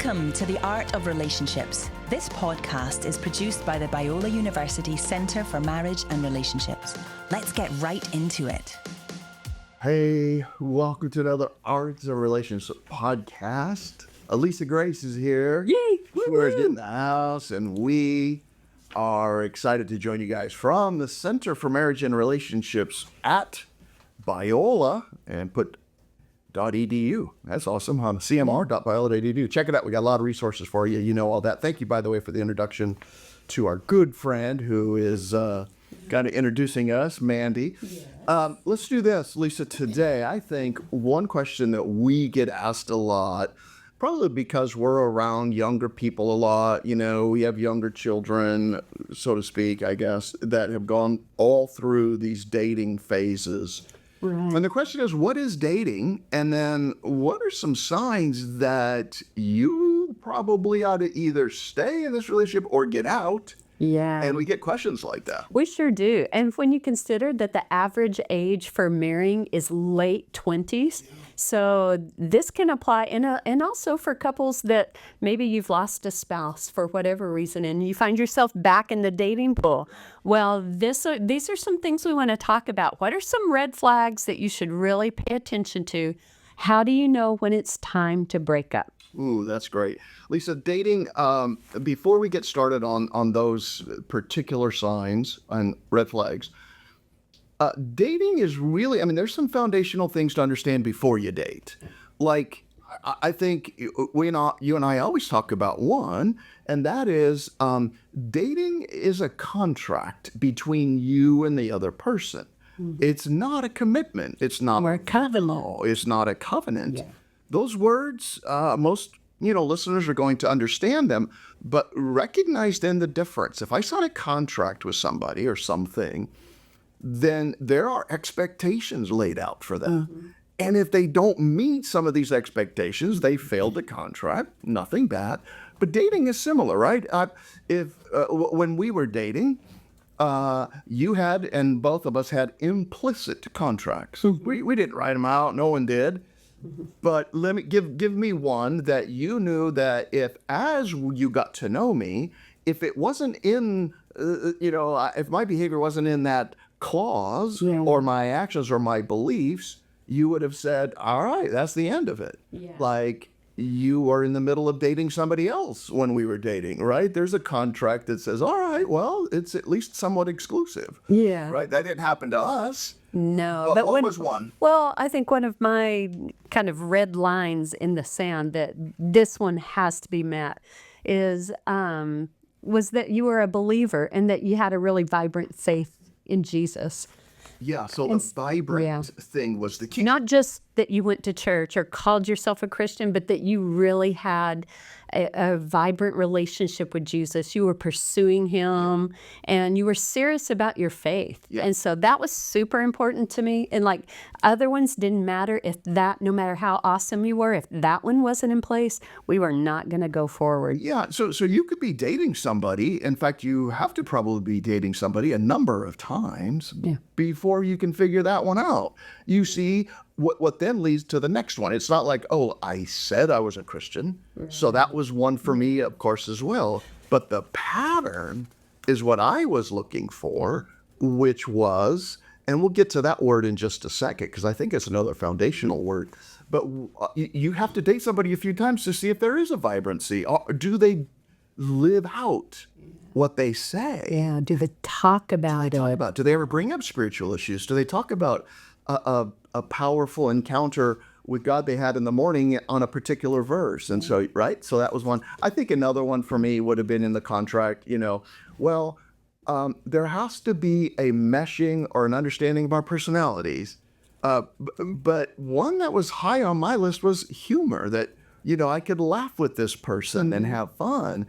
Welcome to The Art of Relationships. This podcast is produced by the Biola University Center for Marriage and Relationships. Let's get right into it. Hey, welcome to another Arts of Relationships podcast. Alisa Grace is here. Yay! We're in the house, and we are excited to join you guys from the Center for Marriage and Relationships at Biola, and put .edu. That's awesome, huh? cmr.biola.edu. Check it out. We got a lot of resources for you. You know all that. Thank you, by the way, for the introduction to our good friend who is kind of introducing us, Mandy. Yes. Let's do this, Lisa. Today, I think one question that we get asked a lot, probably because we're around younger people a lot, you know, we have younger children, so to speak, I guess, that have gone all through these dating phases. Right. And the question is, what is dating? And then what are some signs that you probably ought to either stay in this relationship or get out? Yeah. And we get questions like that. We sure do. And when you consider that the average age for marrying is late 20s, so this can apply, and also for couples that maybe you've lost a spouse for whatever reason and you find yourself back in the dating pool. Well, these are some things we want to talk about. What are some red flags that you should really pay attention to? How do you know when it's time to break up? Ooh, that's great. Lisa, dating, before we get started on those particular signs and red flags, dating is really, I mean, there's some foundational things to understand before you date. Like, I think you and I always talk about one, and that is dating is a contract between you and the other person. Mm-hmm. It's not a commitment. It's not a covenant. It's not a covenant. Yeah. Those words, most listeners are going to understand them, but recognize then the difference. If I sign a contract with somebody or something, then there are expectations laid out for them. Mm-hmm. And if they don't meet some of these expectations, they failed the contract. Nothing bad. But dating is similar, right? When we were dating, you had, and both of us had, implicit contracts. Mm-hmm. We didn't write them out. No one did. But let me give me one that you knew that if, as you got to know me, if it wasn't in, if my behavior wasn't in that clause, yeah, or my actions or my beliefs, you would have said, all right, that's the end of it. Yeah. Like, you were in the middle of dating somebody else when we were dating, right? There's a contract that says, all right, well, it's at least somewhat exclusive. Yeah. Right? That didn't happen to us. No. But what was one? Well, I think one of my kind of red lines in the sand that this one has to be met is was that you were a believer and that you had a really vibrant faith in Jesus. Yeah, so the vibrant thing was the key. Not just that you went to church or called yourself a Christian, but that you really had a vibrant relationship with Jesus. You were pursuing him, and you were serious about your faith. Yeah. And so that was super important to me. And like, other ones didn't matter no matter how awesome you were, if that one wasn't in place, we were not going to go forward. Yeah, so you could be dating somebody. In fact, you have to probably be dating somebody a number of times before you can figure that one out. You see, what then leads to the next one. It's not like, oh, I said I was a Christian, so that was one for me, of course, as well. But the pattern is what I was looking for, which was, and we'll get to that word in just a second, because I think it's another foundational word, but you have to date somebody a few times to see if there is a vibrancy. Do they live out what they say? Yeah, do they talk about it? Do they ever bring up spiritual issues? Do they talk about a powerful encounter with God they had in the morning on a particular verse? And so, right? So that was one. I think another one for me would have been in the contract, there has to be a meshing or an understanding of our personalities. But one that was high on my list was humor, that, I could laugh with this person and have fun.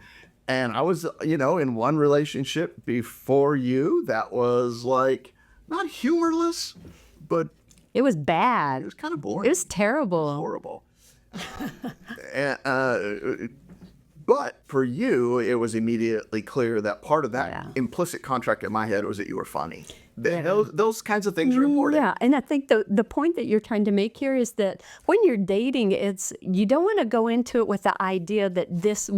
And I was, in one relationship before you that was like, not humorless, but it was bad. It was kind of boring. It was terrible. It was horrible. But for you, it was immediately clear that part of that Yeah. implicit contract in my head was that you were funny. Those kinds of things are important. Yeah, and I think the point that you're trying to make here is that when you're dating, you don't want to go into it with the idea that this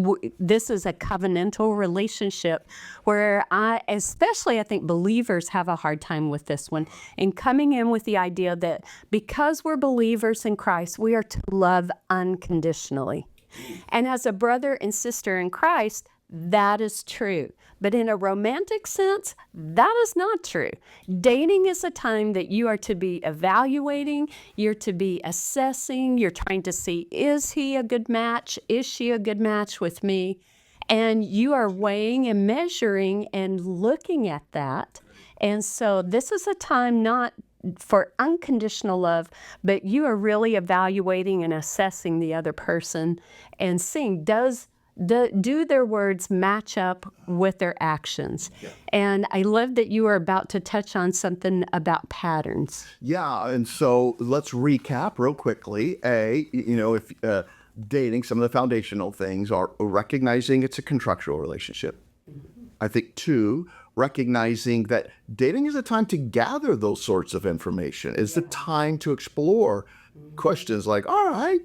is a covenantal relationship, where especially I think believers have a hard time with this one, and coming in with the idea that because we're believers in Christ, we are to love unconditionally. And as a brother and sister in Christ, that is true. But in a romantic sense, that is not true. Dating is a time that you are to be evaluating, you're to be assessing, you're trying to see, is he a good match? Is she a good match with me? And you are weighing and measuring and looking at that. And so this is a time not for unconditional love, but you are really evaluating and assessing the other person and seeing, do their words match up with their actions? Yeah. And I love that you are about to touch on something about patterns. Yeah, and so let's recap real quickly. If dating, some of the foundational things are recognizing it's a contractual relationship. I think 2, recognizing that dating is a time to gather those sorts of information. It's the time to explore questions like, all right,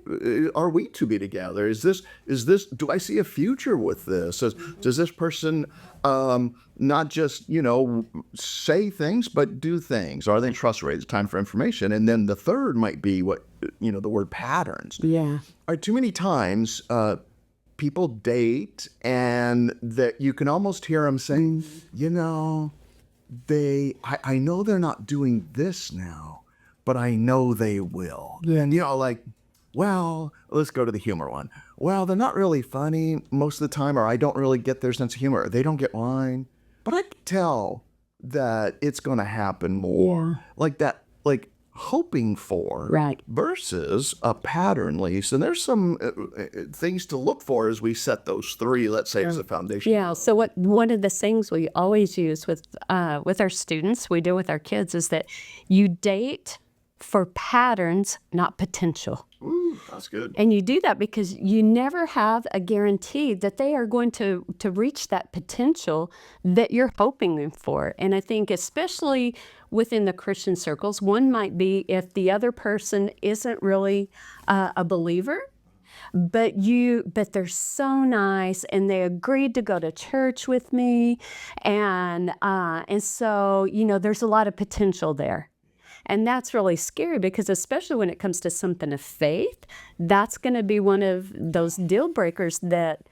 are we to be together? Is this, do I see a future with this? Does this person not just, say things, but do things? Are they trustworthy? It's time for information. And then the third might be the word patterns. Yeah. All right, too many times, people date and that you can almost hear them saying, I know they're not doing this now, but I know they will. And, well, let's go to the humor one. Well, they're not really funny most of the time, or I don't really get their sense of humor. They don't get mine. But I can tell that it's going to happen more. Yeah. Like hoping for. Right. Versus a pattern, Lisa. And there's some things to look for as we set those 3, let's say, as a foundation. Yeah. So one of the things we always use with our students, we do with our kids, is that you date for patterns, not potential. Ooh, that's good. And you do that because you never have a guarantee that they are going to reach that potential that you're hoping for. And I think especially within the Christian circles, one might be if the other person isn't really a believer, but they're so nice and they agreed to go to church with me. And so, there's a lot of potential there. And that's really scary because especially when it comes to something of faith, that's going to be one of those deal breakers that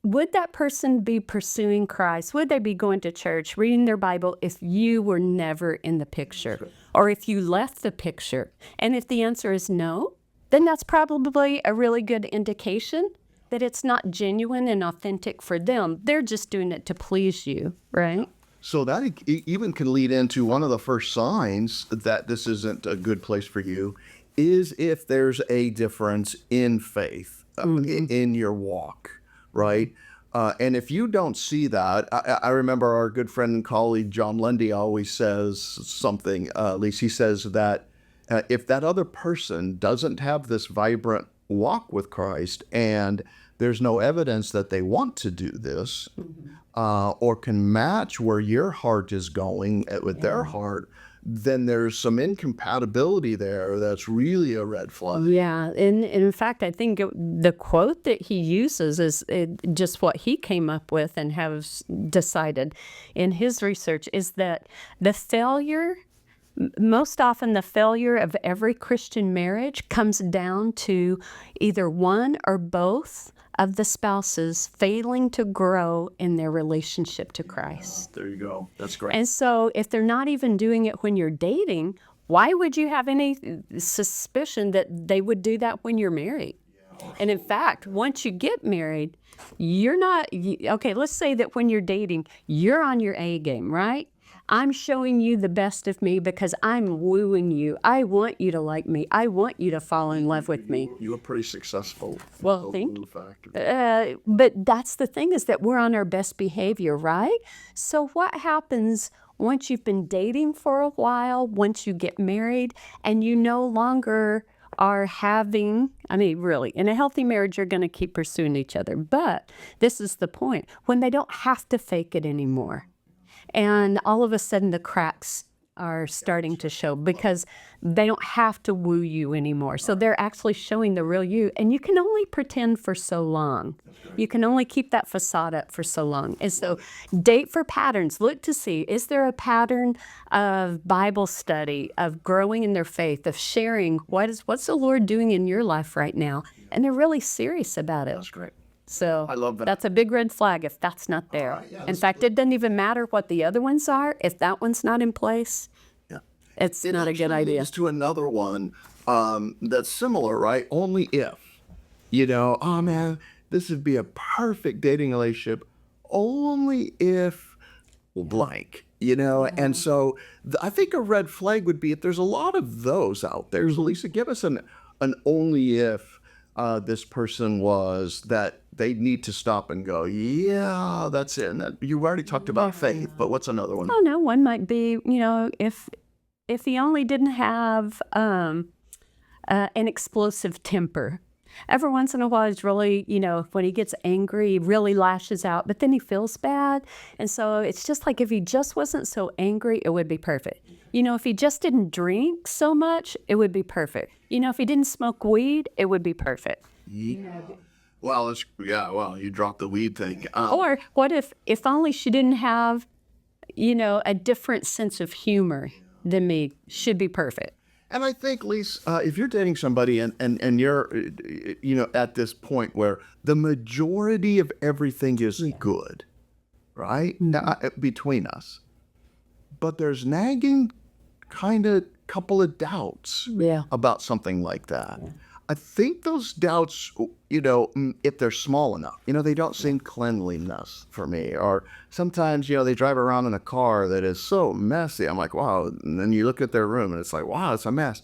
would that person be pursuing Christ? Would they be going to church, reading their Bible if you were never in the picture or if you left the picture? And if the answer is no, then that's probably a really good indication that it's not genuine and authentic for them. They're just doing it to please you, right? So that even can lead into one of the first signs that this isn't a good place for you is if there's a difference in faith, in your walk, right? And if you don't see that, I remember our good friend and colleague John Lundy always says something, at least he says that if that other person doesn't have this vibrant walk with Christ and there's no evidence that they want to do this or can match where your heart is going with their heart, then there's some incompatibility there that's really a red flag. Yeah, and in fact, I think the quote that he uses is just what he came up with and has decided in his research is that most often the failure of every Christian marriage comes down to either one or both of the spouses failing to grow in their relationship to Christ. There you go. That's great. And so if they're not even doing it when you're dating, why would you have any suspicion that they would do that when you're married? And in fact, once you get married, you're not, okay, let's say that when you're dating, you're on your A game, right? I'm showing you the best of me because I'm wooing you. I want you to like me. I want you to fall in love with me. You were pretty successful. Well, thank you. But that's the thing is that we're on our best behavior, right? So what happens once you've been dating for a while, once you get married, and you no longer are having, I mean, really, in a healthy marriage, you're going to keep pursuing each other. But this is the point, when they don't have to fake it anymore. And all of a sudden the cracks are starting to show because they don't have to woo you anymore. So they're actually showing the real you. And you can only pretend for so long. You can only keep that facade up for so long. And so date for patterns. Look to see, is there a pattern of Bible study, of growing in their faith, of sharing what's the Lord doing in your life right now? And they're really serious about it. That's great. So I love that. That's a big red flag if that's not there. All right, yeah, in fact, it doesn't even matter what the other ones are. If that one's not in place, Yeah. it's not a good Actually idea. leads to another one that's similar, right? Only if, oh man, this would be a perfect dating relationship only if blank, And so I think a red flag would be if there's a lot of those out there. So Lisa, give us an only if this person was that they need to stop and go, yeah, that's it. And you already talked about faith, but what's another one? Oh no, one might be, if he only didn't have an explosive temper. Every once in a while, he's really, when he gets angry, he really lashes out, but then he feels bad. And so it's just like if he just wasn't so angry, it would be perfect. If he just didn't drink so much, it would be perfect. If he didn't smoke weed, it would be perfect. Yeah. Well, you dropped the weed thing. Or what if only she didn't have, a different sense of humor than me, should be perfect. And I think, Lisa, if you're dating somebody and you're, at this point where the majority of everything is good, right? Now, between us, but there's nagging kind of couple of doubts about something like that. I think those doubts, if they're small enough, they don't seem cleanliness for me. Or sometimes, they drive around in a car that is so messy. I'm like, wow. And then you look at their room and it's like, wow, it's a mess.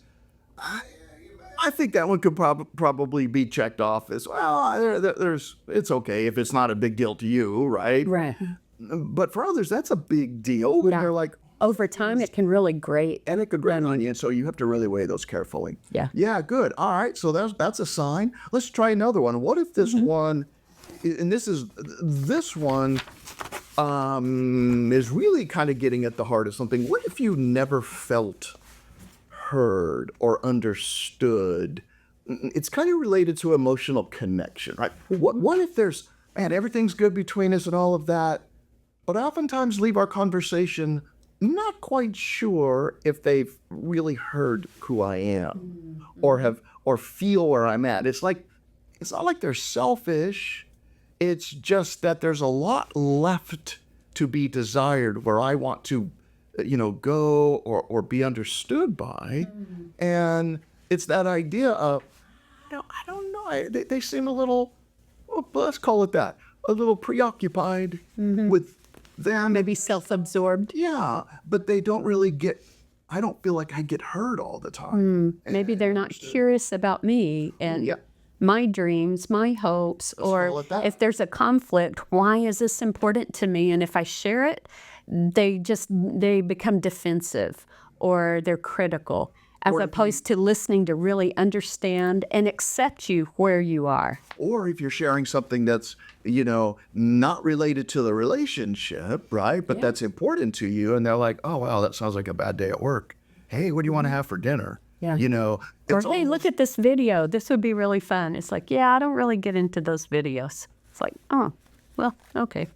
I think that one could probably be checked off as, well, it's okay if it's not a big deal to you, right? Right. But for others, that's a big deal. When they're like, over time, it can really grate. And it could grate on you, and so you have to really weigh those carefully. Yeah. Yeah, good. All right, so that's a sign. Let's try another one. What if this one, and this one is really kind of getting at the heart of something. What if you never felt heard or understood? It's kind of related to emotional connection, right? What if there's, man, everything's good between us and all of that, but I oftentimes leave our conversation not quite sure if they've really heard who I am or feel where I'm at. It's not like they're selfish. It's just that there's a lot left to be desired where I want to, go or be understood by. And it's that idea of, I don't know. They seem a little, let's call it that, a little preoccupied with them. Maybe self-absorbed. Yeah, but they don't really I don't feel like I get heard all the time. Maybe they're not curious about me and my dreams, my hopes, or if there's a conflict, why is this important to me? And if I share it, they become defensive or they're critical, as opposed to listening to really understand and accept you where you are. Or if you're sharing something that's, not related to the relationship, right? But that's important to you. And they're like, oh, wow, that sounds like a bad day at work. Hey, what do you want to have for dinner? Yeah. Or, hey, look at this video. This would be really fun. It's like, I don't really get into those videos. It's like, oh, well, okay.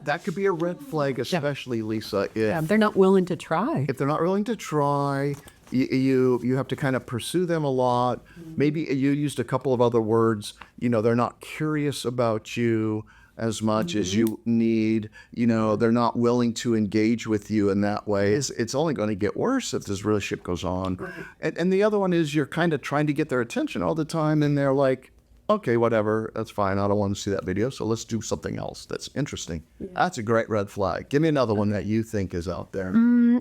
That could be a red flag, especially, Lisa, if They're not willing to try. if they're not willing to try. You have to kind of pursue them a lot. Maybe you used a couple of other words. They're not curious about you as much as you need. They're not willing to engage with you in that way. It's only going to get worse if this relationship goes on. And the other one is you're kind of trying to get their attention all the time, and they're like, okay, whatever, that's fine. I don't want to see that video, so let's do something else that's interesting. That's a great red flag. Give me another one that you think is out there.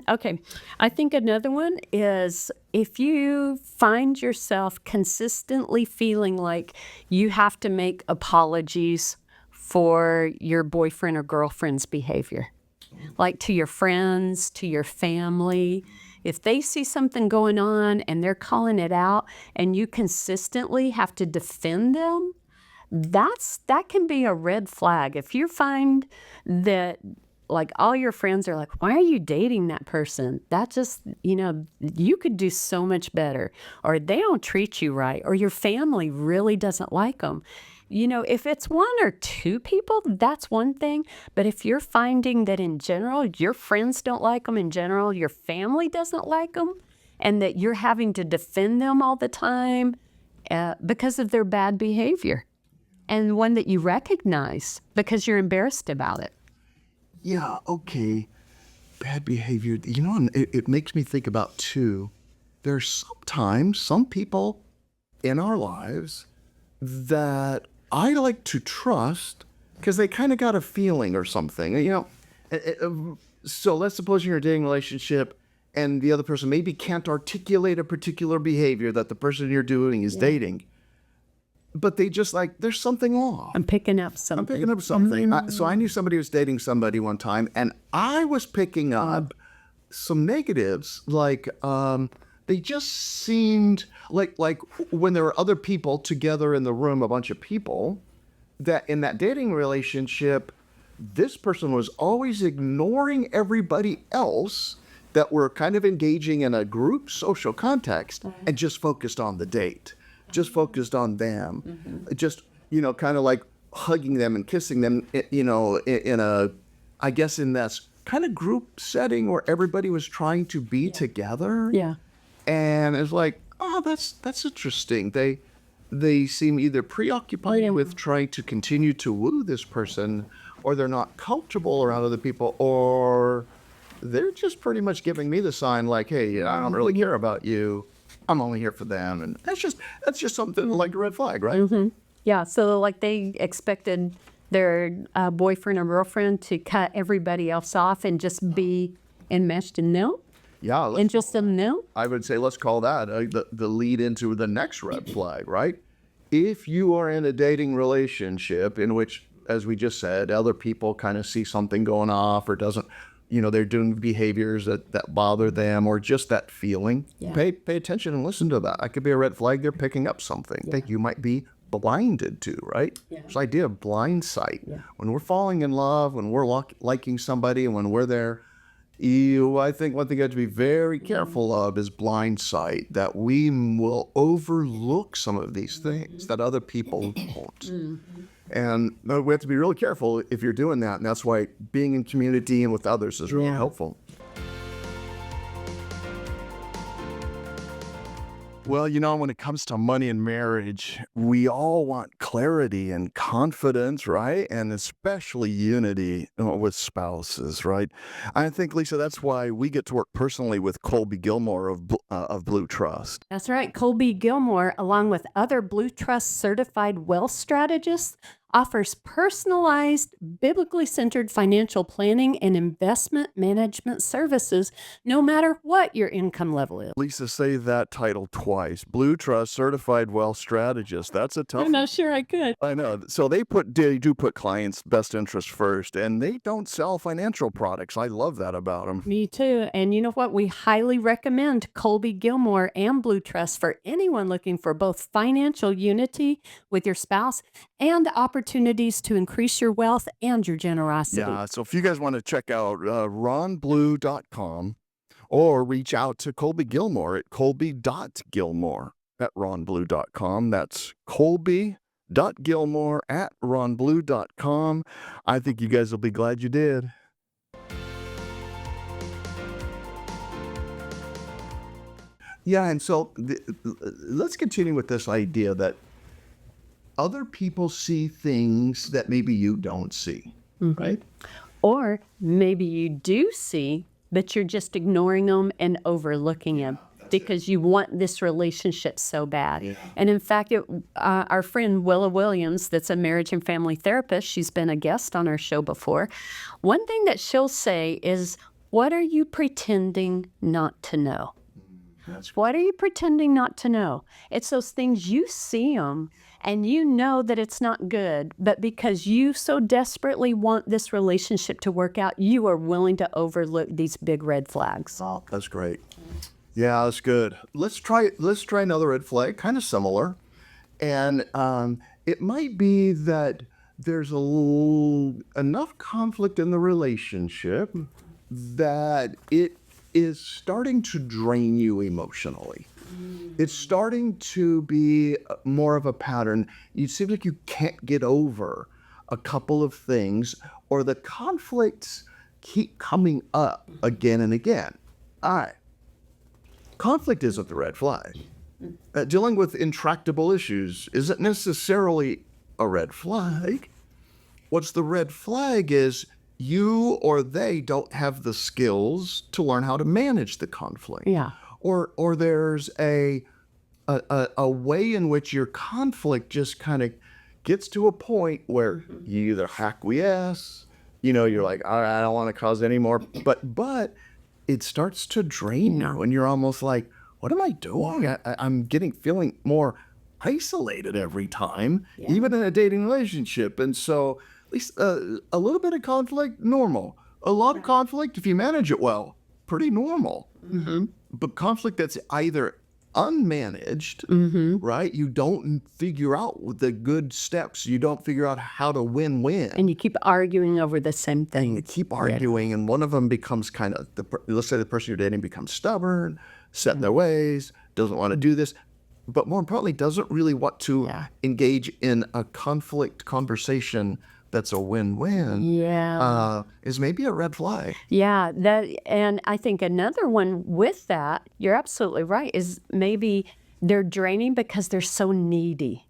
Okay. I think another one is if you find yourself consistently feeling like you have to make apologies for your boyfriend or girlfriend's behavior, like to your friends, to your family, If they see something going on and they're calling it out and you consistently have to defend them, that can be a red flag. If you find that like all your friends are like, why are you dating that person? That just, you could do so much better. Or they don't treat you right, or your family really doesn't like them. If it's one or two people, that's one thing. But if you're finding that in general, your friends don't like them in general, your family doesn't like them, and that you're having to defend them all the time because of their bad behavior, and one that you recognize because you're embarrassed about it. Yeah, okay. Bad behavior. And it makes me think about, too, there's sometimes some people in our lives that I like to trust because they kind of got a feeling or something. So let's suppose you're in a dating relationship and the other person maybe can't articulate a particular behavior that the person you're doing is dating. But they just there's something off. I'm picking up something. So I knew somebody was dating somebody one time, and I was picking up some negatives. They just seemed like when there were other people together in the room, a bunch of people, that in that dating relationship, this person was always ignoring everybody else that were kind of engaging in a group social context and just focused on the date. Just focused on them, just, kind of like hugging them and kissing them, I guess in this kind of group setting where everybody was trying to be together. Yeah. And it's like, oh, that's interesting. They seem either preoccupied with trying to continue to woo this person, or they're not comfortable around other people, or they're just pretty much giving me the sign like, hey, I don't really care about you. I'm only here for them. And that's just something like a red flag, right? Mm-hmm. Yeah. So like they expected their boyfriend or girlfriend to cut everybody else off and just be enmeshed in them. Yeah. And just them them. I would say let's call that the lead into the next red flag, right? If you are in a dating relationship in which, as we just said, other people kind of see something going off or doesn't, they're doing behaviors that bother them, or just that feeling. Yeah. Pay attention and listen to that. That could be a red flag. They're picking up something that you might be blinded to, right? Yeah. This idea of blind sight. Yeah. When we're falling in love, when we're liking somebody, and when we're there, I think one thing you have to be very careful of is blind sight, that we will overlook some of these things that other people won't. And we have to be really careful if you're doing that. And that's why being in community and with others is really helpful. Well, when it comes to money and marriage, we all want clarity and confidence, right? And especially unity with spouses, right? I think, Lisa, that's why we get to work personally with Colby Gilmore of Blue Trust. That's right. Colby Gilmore, along with other Blue Trust certified wealth strategists, offers personalized, biblically centered financial planning and investment management services, no matter what your income level is. Lisa, say that title twice. Blue Trust Certified Wealth Strategist. That's a tough. I'm not sure I could. I know. So they do put clients' best interest first, and they don't sell financial products. I love that about them. Me too. And you know what? We highly recommend Colby Gilmore and Blue Trust for anyone looking for both financial unity with your spouse and opportunities to increase your wealth and your generosity. Yeah, so if you guys want to check out ronblue.com or reach out to Colby Gilmore at colby.gilmore at ronblue.com. That's colby.gilmore at ronblue.com. I think you guys will be glad you did. Yeah, and so let's continue with this idea that other people see things that maybe you don't see, right? Or maybe you do see, but you're just ignoring them and overlooking them because you want this relationship so bad. Yeah. And in fact, our friend Willa Williams, that's a marriage and family therapist, she's been a guest on our show before. One thing that she'll say is, what are you pretending not to know? What are you pretending not to know? It's those things, you see them, and you know that it's not good, but because you so desperately want this relationship to work out, you are willing to overlook these big red flags. Oh, that's great. Yeah, that's good. Let's try another red flag, kind of similar. And it might be that there's enough conflict in the relationship that it is starting to drain you emotionally. It's starting to be more of a pattern. You seem like you can't get over a couple of things, or the conflicts keep coming up again and again. All right. Conflict isn't the red flag. Dealing with intractable issues isn't necessarily a red flag. What's the red flag is you or they don't have the skills to learn how to manage the conflict. Yeah. Or there's a way in which your conflict just kind of gets to a point where you either acquiesce, you're like, all right, I don't want to cause any more, but it starts to drain you, and you're almost like, what am I doing? I'm feeling more isolated every time, even in a dating relationship. And so at least a little bit of conflict, normal. A lot of conflict, if you manage it well, pretty normal. But conflict that's either unmanaged, right? You don't figure out the good steps. You don't figure out how to win-win. And you keep arguing over the same thing. You keep arguing, and one of them becomes kind of, let's say the person you're dating becomes stubborn, set in their ways, doesn't want to do this, but more importantly, doesn't really want to engage in a conflict conversation that's a win-win. Is maybe a red flag. Yeah, and I think another one with that, you're absolutely right, is maybe they're draining because they're so needy.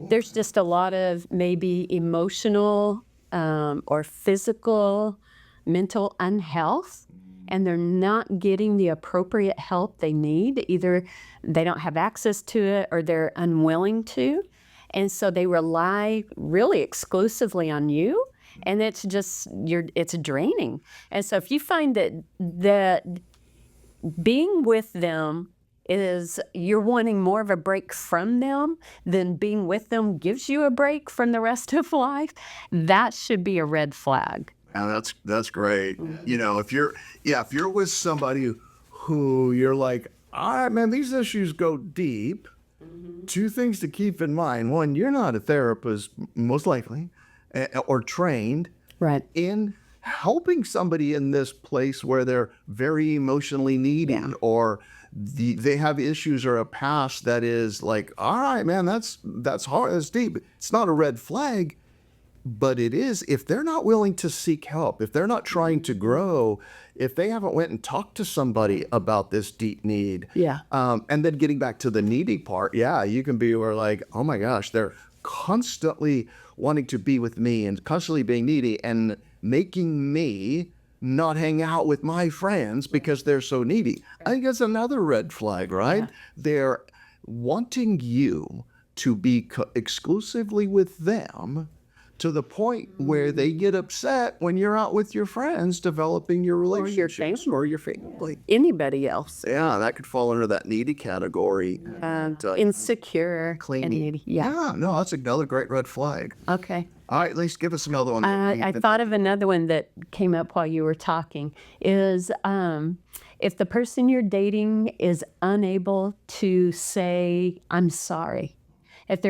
There's just a lot of maybe emotional or physical, mental unhealth, and they're not getting the appropriate help they need. Either they don't have access to it or they're unwilling to. And so they rely really exclusively on you, and it's just it's draining. And so if you find that being with them is you're wanting more of a break from them than being with them gives you a break from the rest of life, that should be a red flag. And that's great. If you're with somebody who you're like, all right, man, these issues go deep. Two things to keep in mind. One, you're not a therapist, most likely, or trained in helping somebody in this place where they're very emotionally needy, or they have issues or a past that is like, all right, man, that's hard, that's deep. It's not a red flag, but it is if they're not willing to seek help, if they're not trying to grow, if they haven't went and talked to somebody about this deep need. And then getting back to the needy part, you can be where like, oh my gosh, they're constantly wanting to be with me and constantly being needy and making me not hang out with my friends because they're so needy. I think that's another red flag, right? They're wanting you to be exclusively with them, to the point where they get upset when you're out with your friends developing your relationships or your family. Anybody else. Yeah, that could fall under that needy category. Insecure. Clingy. And needy. No, that's another great red flag. Okay. All right, at least give us another one. I thought of another one that came up while you were talking is if the person you're dating is unable to say, I'm sorry. If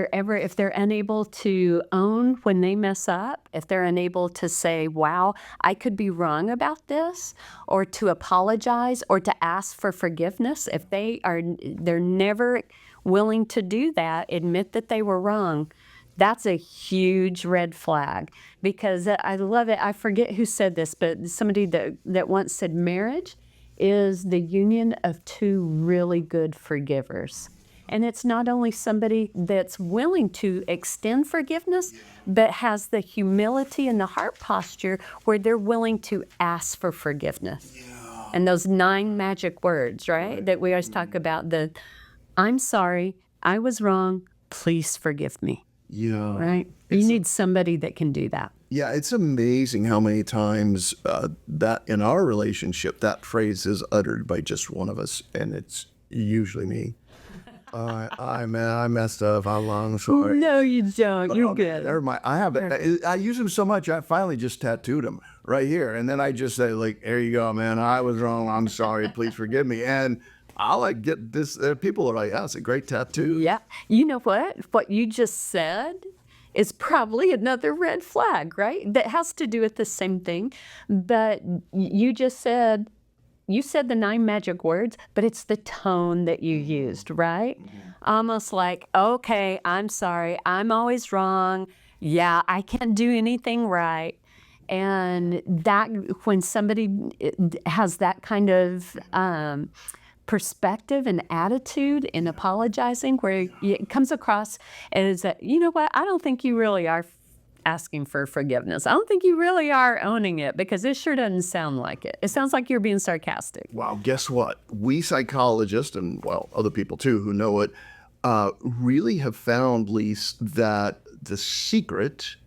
they're unable to own when they mess up, if they're unable to say, wow, I could be wrong about this, or to apologize or to ask for forgiveness, if they're never willing to do that, admit that they were wrong, that's a huge red flag. Because I love it. I forget who said this, but somebody that once said marriage is the union of two really good forgivers. And it's not only somebody that's willing to extend forgiveness, but has the humility and the heart posture where they're willing to ask for forgiveness. And those 9 magic words, right? That we always talk about, I'm sorry, I was wrong, please forgive me. Right? You need somebody that can do that. Yeah, it's amazing how many times that in our relationship, that phrase is uttered by just one of us, and it's usually me. I messed up. I'm sorry. No, you don't. You're good. Never mind. I have it. I use them so much. I finally just tattooed them right here, and then I just say, like, "There you go, man. I was wrong. I'm sorry. Please forgive me." And I'll like get this. People are like, "Oh, it's a great tattoo." Yeah. You know what? What you just said is probably another red flag, right? That has to do with the same thing. But you just said, you said the 9 magic words, but it's the tone that you used, right? Almost like, okay, I'm sorry. I'm always wrong. Yeah, I can't do anything right. And that, when somebody has that kind of perspective and attitude in apologizing, where it comes across as that, you know what, I don't think you really are asking for forgiveness. I don't think you really are owning it, because it sure doesn't sound like it. It sounds like you're being sarcastic. Wow, guess what? We psychologists, and well, other people too who know it, really have found, Lise, that the secret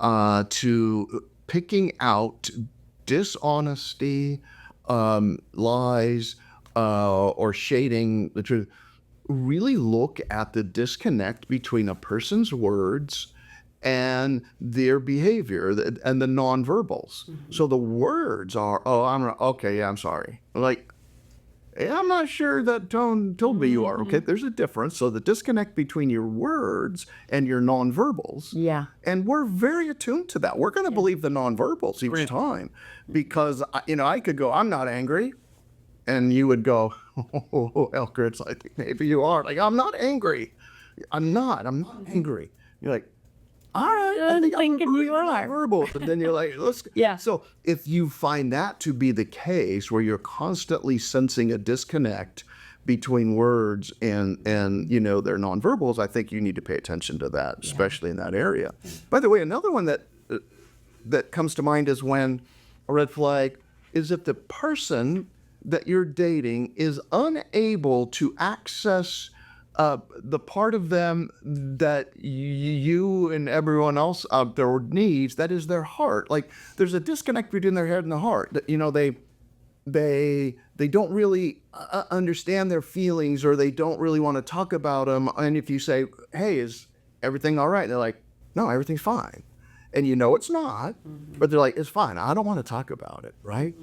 to picking out dishonesty, lies, or shading the truth, really look at the disconnect between a person's words and their behavior and the nonverbals. So the words are, "Oh, I'm sorry." Like, I'm not sure that tone told me you are. Okay, there's a difference. So the disconnect between your words and your nonverbals. Yeah. And we're very attuned to that. We're going to believe the nonverbals each time, because I could go, "I'm not angry," and you would go, "Oh, Elkridge, I think maybe you are." Like, "I'm not angry. I'm not angry." You're like, "All right, I think I'm verbal." But then you're like, "Let's." Yeah. So if you find that to be the case, where you're constantly sensing a disconnect between words and their nonverbals, I think you need to pay attention to that, especially in that area. By the way, another one that comes to mind is when a red flag is if the person that you're dating is unable to access the part of them that you and everyone else out there needs, that is their heart. Like, there's a disconnect between their head and the heart. They don't really understand their feelings, or they don't really want to talk about them. And if you say, "Hey, is everything all right?" They're like, "No, everything's fine." And it's not, but they're like, "It's fine. I don't want to talk about it," right?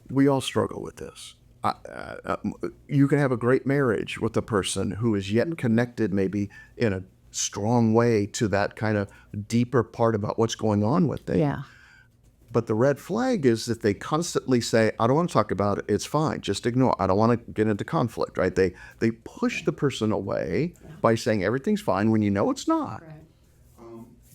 We all struggle with this. You can have a great marriage with a person who is yet connected, maybe in a strong way, to that kind of deeper part about what's going on with them. Yeah. But the red flag is that they constantly say, "I don't want to talk about it. It's fine. Just ignore. I don't want to get into conflict," right? They push the person away by saying everything's fine when it's not. Right.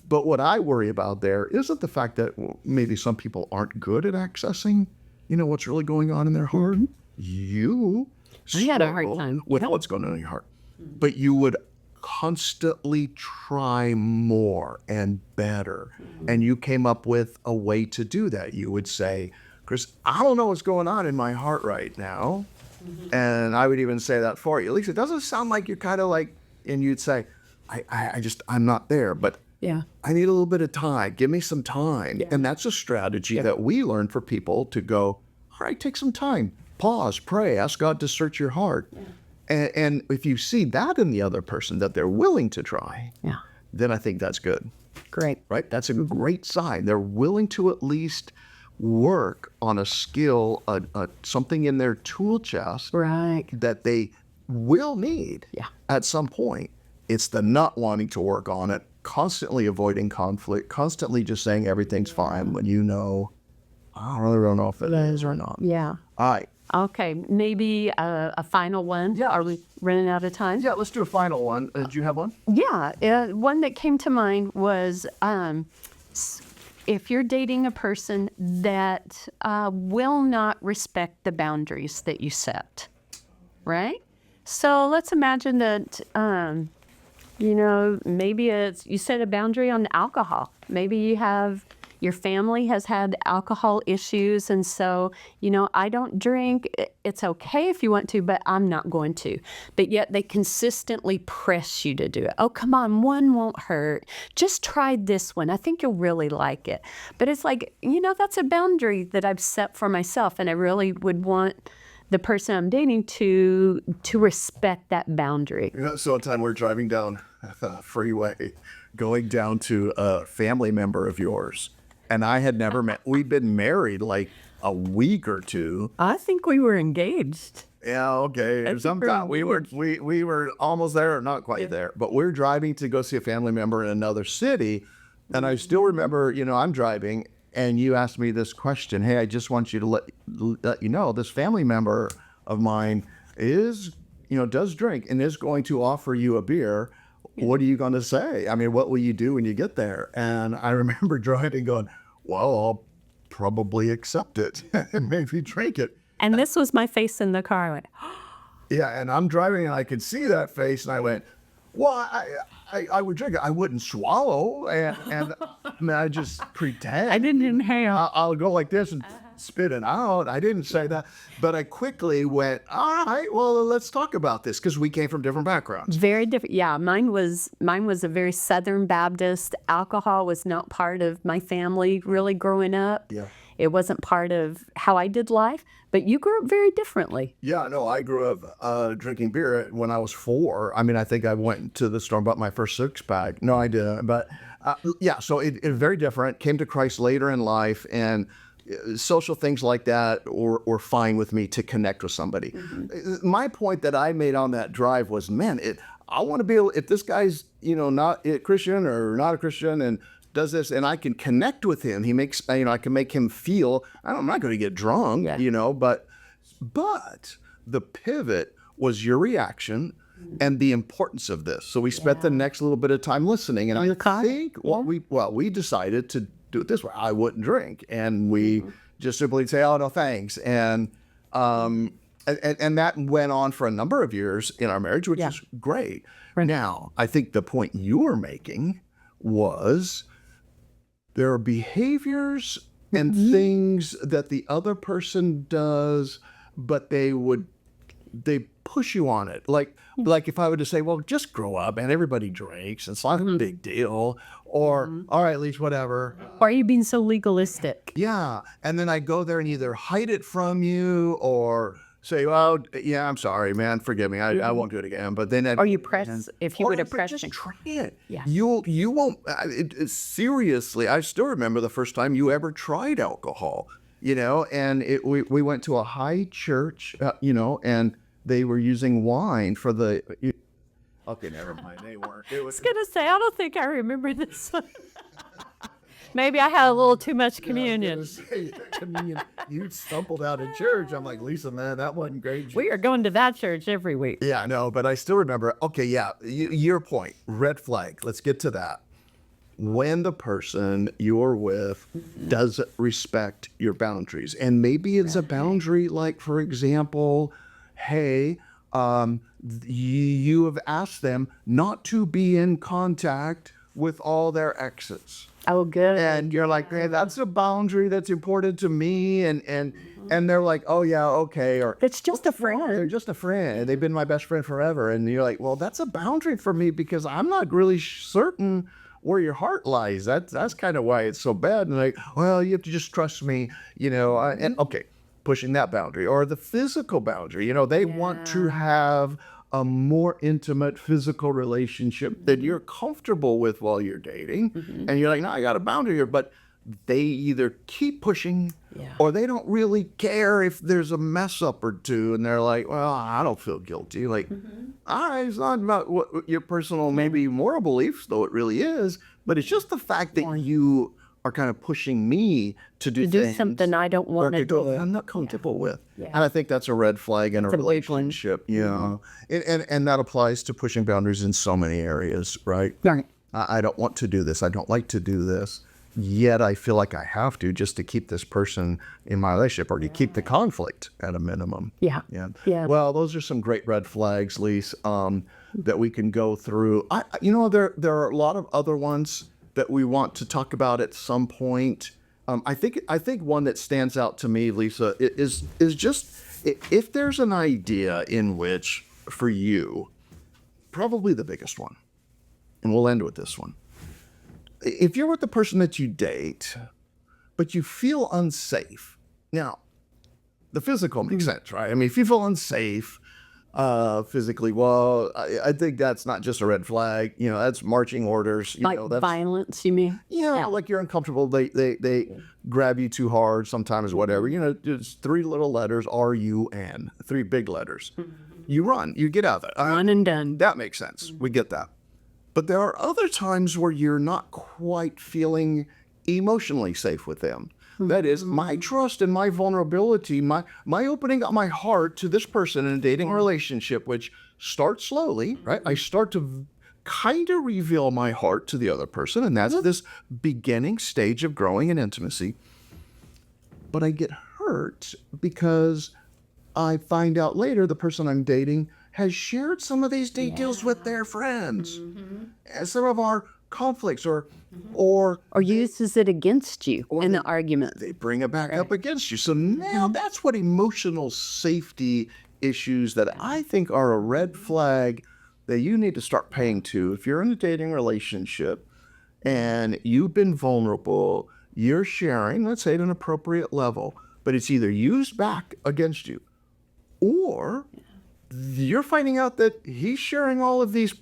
But what I worry about there isn't the fact that maybe some people aren't good at accessing, what's really going on in their heart. You I had a hard struggle time. with what's going on in your heart, but you would constantly try more and better, and you came up with a way to do that. You would say, "Chris, I don't know what's going on in my heart right now," and I would even say that for you. At least it doesn't sound like you're kind of like, and you'd say, I'm not there, but Yeah. I need a little bit of time. Give me some time. And that's a strategy that we learn for people to go, "All right, take some time. Pause, pray, ask God to search your heart." And if you see that in the other person, that they're willing to try, Yeah. then I think that's good, Great. right? That's a great sign. They're willing to at least work on a skill, something in their tool chest Right. that they will need at some point. It's the not wanting to work on it, constantly avoiding conflict, constantly just saying everything's fine when I really don't know if it is or not. Yeah. All right. Okay. Maybe a final one. Yeah. Are we running out of time? Yeah, let's do a final one. Did you have one? Yeah. One that came to mind was if you're dating a person that will not respect the boundaries that you set, right? So let's imagine that, maybe you set a boundary on alcohol. Maybe your family has had alcohol issues, and so, I don't drink. It's okay if you want to, but I'm not going to. But yet they consistently press you to do it. "Oh, come on, one won't hurt. Just try this one. I think you'll really like it." But it's like, that's a boundary that I've set for myself, and I really would want the person I'm dating to respect that boundary. So one time we're driving down the freeway, going down to a family member of yours, and I had never met. We'd been married like a week or two. I think we were engaged. Yeah, okay. Sometime we were almost there, or not quite there, but we're driving to go see a family member in another city, and I still remember, I'm driving, and you asked me this question. Hey, I just want you to let you know this family member of mine is, does drink and is going to offer you a beer. What are you going to say? I mean, what will you do when you get there? And I remember driving going, well, I'll probably accept it and maybe drink it. And this was my face in the car. I went, yeah, and I'm driving and I could see that face, and I went, well, I would drink it. I wouldn't swallow, and I mean, I just pretend. I didn't inhale. I'll go like this and spit it out. I didn't say that, but I quickly went, all right, well, let's talk about this, because we came from different backgrounds. Very different. Yeah, mine was a very Southern Baptist. Alcohol was not part of my family really growing up. Yeah. It wasn't part of how I did life, but you grew up very differently. Yeah, no, I grew up drinking beer when I was 4. I mean, I think I went to the store and bought my first 6-pack. No, I didn't. But yeah, so it very different. Came to Christ later in life, and social things like that were fine with me to connect with somebody. Mm-hmm. My point that I made on that drive was, man, I want to be able, if this guy's, not a Christian or not a Christian and does this, and I can connect with him. He makes, I can make him feel, I'm not going to get drunk, but the pivot was your reaction and the importance of this. So we spent the next little bit of time listening, and I think we decided to do it this way. I wouldn't drink, and we just simply say, oh, no, thanks. And that went on for a number of years in our marriage, which is great. Right. Now, I think the point you were making was, there are behaviors and things that the other person does, but they push you on it. Like if I were to say, well, just grow up, and everybody drinks, it's not a big deal. Or, all right, at least whatever. Why are you being so legalistic? Yeah. And then I go there and either hide it from you or say, well, yeah, I'm sorry, man, forgive me, I won't do it again. But then, or you press, if you would have pressed, just try it. Yeah, you won't. Seriously, I still remember the first time you ever tried alcohol. And we went to a high church, and they were using wine for the. Okay, never mind, they weren't. I was gonna say, I don't think I remember this one. Maybe I had a little too much communion. Communion. You stumbled out of church. I'm like, Lisa, man, that wasn't great. We are going to that church every week. Yeah, I know, but I still remember. Okay, yeah, your point. Red flag. Let's get to that. When the person you're with doesn't respect your boundaries, and maybe it's a boundary like, for example, hey, you have asked them not to be in contact with all their exes. Oh, good. And you're like, hey, that's a boundary that's important to me. And they're like, oh, yeah, okay. Or it's just a friend. They're just a friend. They've been my best friend forever. And you're like, well, that's a boundary for me because I'm not really certain where your heart lies. That's kind of why it's so bad. And like, well, you have to just trust me, and okay, pushing that boundary. Or the physical boundary. They want to have a more intimate physical relationship that you're comfortable with while you're dating. And you're like, no, I got a boundary here. But they either keep pushing or they don't really care if there's a mess up or two. And they're like, well, I don't feel guilty. Like, all right, it's not about what your personal, maybe moral beliefs, though it really is. But it's just the fact that you are kind of pushing me to do something I don't want to do. I'm not comfortable with. Yeah. And I think that's a red flag in a relationship. And that applies to pushing boundaries in so many areas, right? Right. I don't want to do this. I don't like to do this. Yet I feel like I have to just to keep this person in my relationship or to keep the conflict at a minimum. Yeah. Well, those are some great red flags, Lise, that we can go through. There are a lot of other ones that we want to talk about at some point. I think one that stands out to me, Lisa, is just if there's an idea in which, for you, probably the biggest one, and we'll end with this one. If you're with the person that you date, but you feel unsafe, now, the physical makes sense, right? I mean, if you feel unsafe physically, well, I think that's not just a red flag. That's marching orders. Like That's violence, you mean? like you're uncomfortable. They grab you too hard sometimes, whatever. Just 3 little letters, RUN, 3 big letters. You run, you get out of it. Run and done. That makes sense. We get that. But there are other times where you're not quite feeling emotionally safe with them. That is, my trust and my vulnerability, my opening up my heart to this person in a dating relationship, which starts slowly, right? I start to kind of reveal my heart to the other person, and that's this beginning stage of growing in intimacy. But I get hurt because I find out later the person I'm dating has shared some of these details with their friends. And some of our conflicts or uses it against you in the argument. they bring it back up against you. So now that's what emotional safety issues that I think are a red flag that you need to start paying to. If you're in a dating relationship and you've been vulnerable, you're sharing, let's say at an appropriate level, but it's either used back against you or you're finding out that he's sharing all of these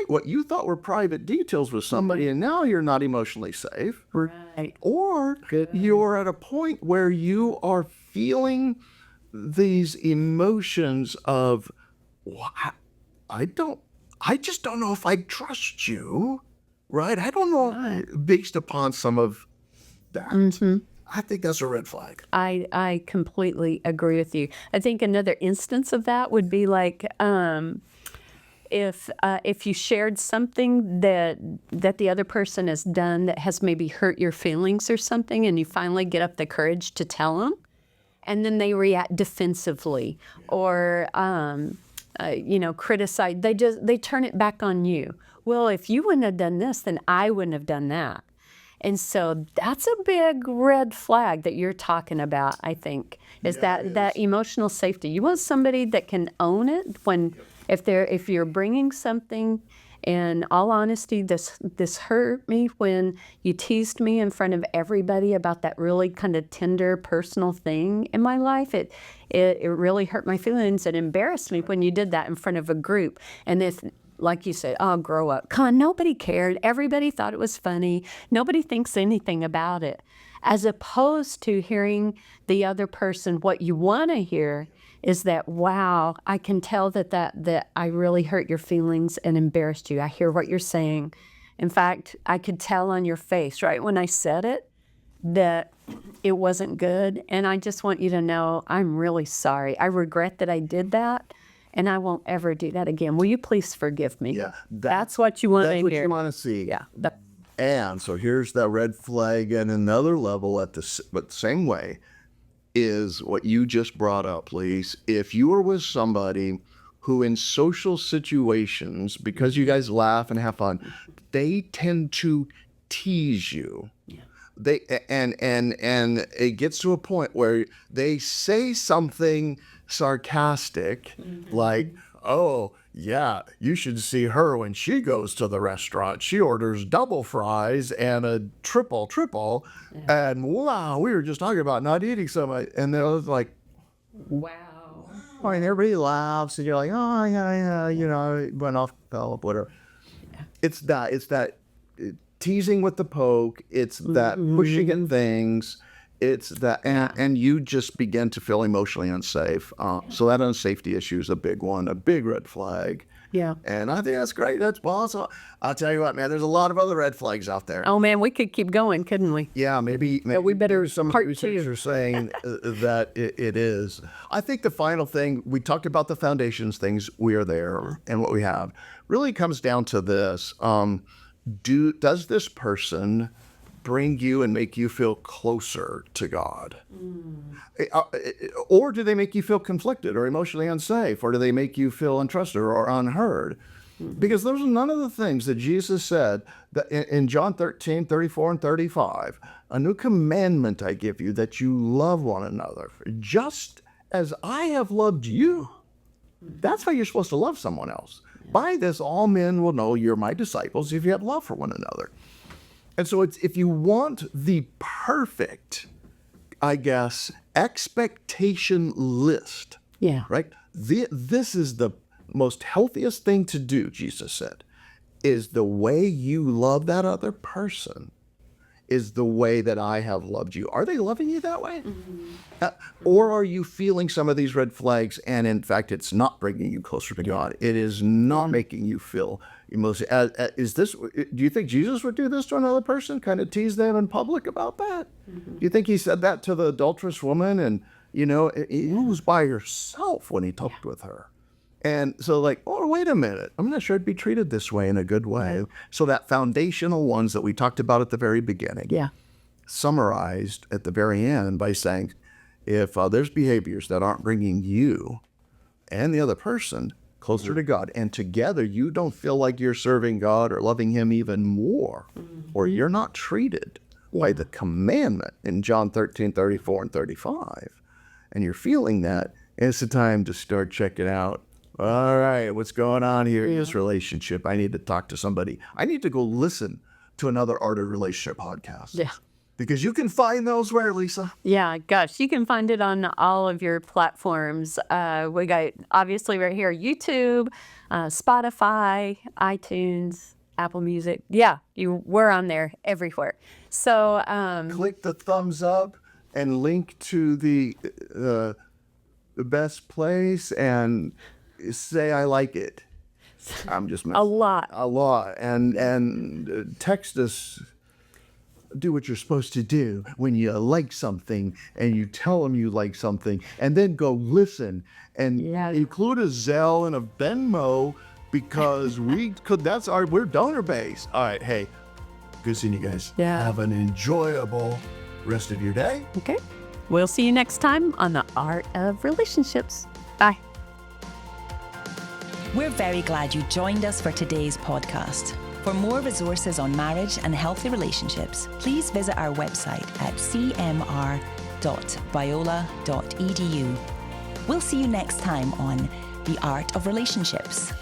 what you thought were private details with somebody, and now you're not emotionally safe. Right. Or you're at a point where you are feeling these emotions of, well, I just don't know if I trust you, right? I don't know, based upon some of that. I think that's a red flag. I completely agree with you. I think another instance of that would be like if you shared something that the other person has done that has maybe hurt your feelings or something, and you finally get up the courage to tell them, and then they react defensively or criticize. They turn it back on you. Well, if you wouldn't have done this, then I wouldn't have done that. And so that's a big red flag that you're talking about, I think, is that emotional safety. You want somebody that can own it if you're bringing something, in all honesty, this hurt me when you teased me in front of everybody about that really kind of tender personal thing in my life. It really hurt my feelings and embarrassed me when you did that in front of a group. And if, like you said, oh, grow up. Come on, nobody cared. Everybody thought it was funny. Nobody thinks anything about it. As opposed to hearing the other person, what you want to hear is that, wow, I can tell that I really hurt your feelings and embarrassed you. I hear what you're saying. In fact, I could tell on your face, right, when I said it, that it wasn't good. And I just want you to know I'm really sorry. I regret that I did that. And I won't ever do that again. Will you please forgive me? Yeah, that's what you want to hear. That's what you want to see. Yeah. And so here's that red flag, and another level but the same way is what you just brought up, Lise. If you are with somebody who in social situations, because you guys laugh and have fun, they tend to tease you. Yeah. They and it gets to a point where they say something sarcastic, like, oh, yeah, you should see her when she goes to the restaurant. She orders double fries and a triple. And wow, we were just talking about not eating so much. And then I was like, wow. And everybody laughs, and you're like, oh, yeah, it went off, fell up, whatever. Yeah. It's that teasing with the poke. It's that pushing at things. It's that, and you just begin to feel emotionally unsafe. So that unsafety issue is a big one, a big red flag. Yeah. And I think that's great. That's awesome. I'll tell you what, man, there's a lot of other red flags out there. Oh, man, we could keep going, couldn't we? Yeah, maybe we better some part researchers two. are saying that it is. I think the final thing, we talked about the foundations, things we are there and what we have, really comes down to this. Does this person bring you and make you feel closer to God? Or do they make you feel conflicted or emotionally unsafe? Or do they make you feel untrusted or unheard? Because those are none of the things that Jesus said that in John 13, 34, and 35. A new commandment I give you, that you love one another, just as I have loved you. That's how you're supposed to love someone else. By this, all men will know you're my disciples if you have love for one another. And so if you want the perfect, I guess, expectation list. Yeah. Right? This is the most healthiest thing to do, Jesus said, is the way you love that other person is the way that I have loved you. Are they loving you that way? Or are you feeling some of these red flags and in fact it's not bringing you closer to God? It is not making you feel emotional. Do you think Jesus would do this to another person? Kind of tease them in public about that? Do you think he said that to the adulterous woman and, he was by herself when he talked with her? And so wait a minute, I'm not sure I'd be treated this way in a good way. So that foundational ones that we talked about at the very beginning, summarized at the very end by saying, if there's behaviors that aren't bringing you and the other person closer to God, and together you don't feel like you're serving God or loving him even more, or you're not treated by the commandment in John 13:34 and 35, and you're feeling that, it's the time to start checking out. All right, what's going on here in this relationship? I need to talk to somebody. I need to go listen to another Art of Relationship podcast. Yeah. Because you can find those where, Lisa? Yeah, gosh, you can find it on all of your platforms. We got, obviously, right here, YouTube, Spotify, iTunes, Apple Music. Yeah, we're on there everywhere. So click the thumbs up and link to the best place and say I like it. I'm just messing. A lot. And text us. Do what you're supposed to do when you like something and you tell them you like something, and then go listen and include a Zelle and a Venmo because we're donor based. All right, hey, good seeing you guys. Yeah. Have an enjoyable rest of your day. Okay. We'll see you next time on the Art of Relationships. Bye. We're very glad you joined us for today's podcast. For more resources on marriage and healthy relationships, please visit our website at cmr.biola.edu. We'll see you next time on The Art of Relationships.